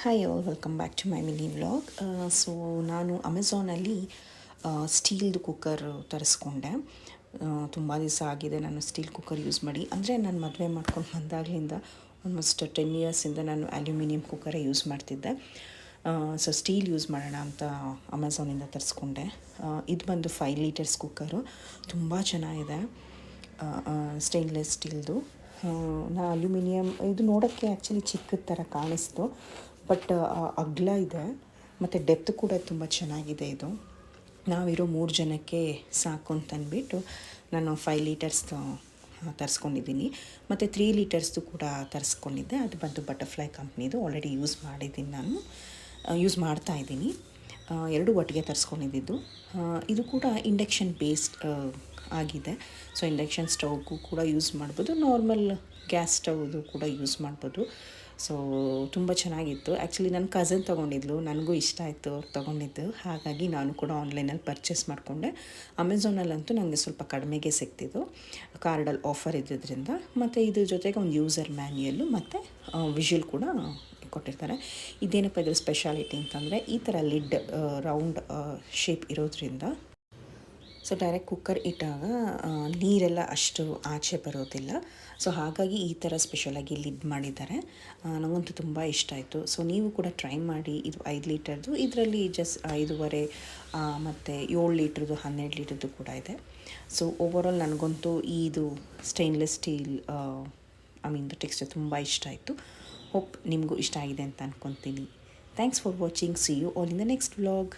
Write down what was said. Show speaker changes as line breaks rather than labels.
Hi all, welcome back to my mini vlog. So ನಾನು ಅಮೆಝಾನಲ್ಲಿ ಸ್ಟೀಲ್ದು cooker ತರಿಸ್ಕೊಂಡೆ. ತುಂಬ ದಿವಸ ಆಗಿದೆ ನಾನು ಸ್ಟೀಲ್ ಕುಕ್ಕರ್ ಯೂಸ್ ಮಾಡಿ. ಅಂದರೆ ನಾನು ಮದುವೆ ಮಾಡ್ಕೊಂಡು ಬಂದಾಗಲಿಂದ ಆಲ್ಮೋಸ್ಟ್ 10 ಇಯರ್ಸಿಂದ ನಾನು ಅಲ್ಯೂಮಿನಿಯಂ ಕುಕ್ಕರೇ ಯೂಸ್ ಮಾಡ್ತಿದ್ದೆ. ಸೊ ಸ್ಟೀಲ್ ಯೂಸ್ ಮಾಡೋಣ ಅಂತ ಅಮೆಝಾನಿಂದ ತರಿಸ್ಕೊಂಡೆ. ಇದು ಬಂದು 5 ಲೀಟರ್ಸ್ ಕುಕ್ಕರು, ತುಂಬ ಚೆನ್ನಾಗಿದೆ. ಸ್ಟೇನ್ಲೆಸ್ ಸ್ಟೀಲ್ದು. ನಾ ಅಲ್ಯೂಮಿನಿಯಂ ಇದು ನೋಡೋಕ್ಕೆ ಆ್ಯಕ್ಚುಲಿ ಚಿಕ್ಕದ ಥರ ಕಾಣಿಸ್ತು, ಬಟ್ ಅಗಲ ಇದೆ ಮತ್ತು ಡೆಪ್ತ್ ಕೂಡ ತುಂಬ ಚೆನ್ನಾಗಿದೆ. ಇದು ನಾವಿರೋ 3 ಜನಕ್ಕೆ ಸಾಕು ಅಂತಂದ್ಬಿಟ್ಟು ನಾನು 5 ಲೀಟರ್ಸ್ ತರಿಸ್ಕೊಂಡಿದ್ದೀನಿ. ಮತ್ತು 3 ಲೀಟರ್ಸ್ದು ಕೂಡ ತರಿಸ್ಕೊಂಡಿದ್ದೆ. ಅದು ಬಂದು ಬಟರ್ಫ್ಲೈ ಕಂಪ್ನಿದು. ಆಲ್ರೆಡಿ ಯೂಸ್ ಮಾಡಿದ್ದೀನಿ, ನಾನು ಯೂಸ್ ಮಾಡ್ತಾಯಿದ್ದೀನಿ. 2 ಒಟ್ಟಿಗೆ ತರಿಸ್ಕೊಂಡಿದ್ದು. ಇದು ಕೂಡ ಇಂಡಕ್ಷನ್ ಬೇಸ್ಡ್ ಆಗಿದೆ. ಸೊ ಇಂಡಕ್ಷನ್ ಸ್ಟವ್ಗೂ ಕೂಡ ಯೂಸ್ ಮಾಡ್ಬೋದು, ನಾರ್ಮಲ್ ಗ್ಯಾಸ್ ಸ್ಟವ್ದು ಕೂಡ ಯೂಸ್ ಮಾಡ್ಬೋದು. ಸೊ ತುಂಬ ಚೆನ್ನಾಗಿತ್ತು. ಆ್ಯಕ್ಚುಲಿ ನನ್ನ ಕಝನ್ ತೊಗೊಂಡಿದ್ಲು, ನನಗೂ ಇಷ್ಟ ಆಯಿತು ಅವ್ರು ತೊಗೊಂಡಿದ್ದು. ಹಾಗಾಗಿ ನಾನು ಕೂಡ ಆನ್ಲೈನಲ್ಲಿ ಪರ್ಚೇಸ್ ಮಾಡಿಕೊಂಡೆ. ಅಮೆಝಾನಲ್ಲಂತೂ ನನಗೆ ಸ್ವಲ್ಪ ಕಡಿಮೆಗೆ ಸಿಗ್ತಿದ್ದು, ಕಾರ್ಡಲ್ಲಿ ಆಫರ್ ಇದ್ದಿದ್ದರಿಂದ. ಮತ್ತು ಇದ್ರ ಜೊತೆಗೆ ಒಂದು ಯೂಸರ್ ಮ್ಯಾನ್ಯಲ್ಲು ಮತ್ತು ವಿಷುವಲ್ ಕೂಡ ಕೊಟ್ಟಿರ್ತಾರೆ. ಇದೇನಪ್ಪ ಇದ್ರ ಸ್ಪೆಷಾಲಿಟಿ ಅಂತಂದರೆ, ಈ ಥರ ಲಿಡ್ ರೌಂಡ್ ಶೇಪ್ ಇರೋದ್ರಿಂದ ಸೊ ಡೈರೆಕ್ಟ್ ಕುಕ್ಕರ್ ಇಟ್ಟಾಗ ನೀರೆಲ್ಲ ಅಷ್ಟು ಆಚೆ ಬರೋದಿಲ್ಲ. ಸೊ ಹಾಗಾಗಿ ಈ ಥರ ಸ್ಪೆಷಲಾಗಿ ಲಿಡ್ ಮಾಡಿದ್ದಾರೆ. ನನಗಂತೂ ತುಂಬ ಇಷ್ಟ ಆಯಿತು. ಸೊ ನೀವು ಕೂಡ ಟ್ರೈ ಮಾಡಿ. ಇದು 5 ಲೀಟರ್ದು, ಇದರಲ್ಲಿ ಜಸ್ಟ್ 5.5 ಮತ್ತು 7 ಲೀಟ್ರದ್ದು 12 ಲೀಟ್ರದ್ದು ಕೂಡ ಇದೆ. ಸೊ ಓವರಾಲ್ ನನಗಂತೂ ಇದು ಸ್ಟೇನ್ಲೆಸ್ ಸ್ಟೀಲ್ ಟೆಕ್ಸ್ಚರ್ ತುಂಬ ಇಷ್ಟ ಆಯಿತು. ಹೋಪ್ ನಿಮಗೂ ಇಷ್ಟ ಆಗಿದೆ ಅಂತ ಅಂದ್ಕೊತೀನಿ. Thanks for watching. See you all in the next vlog.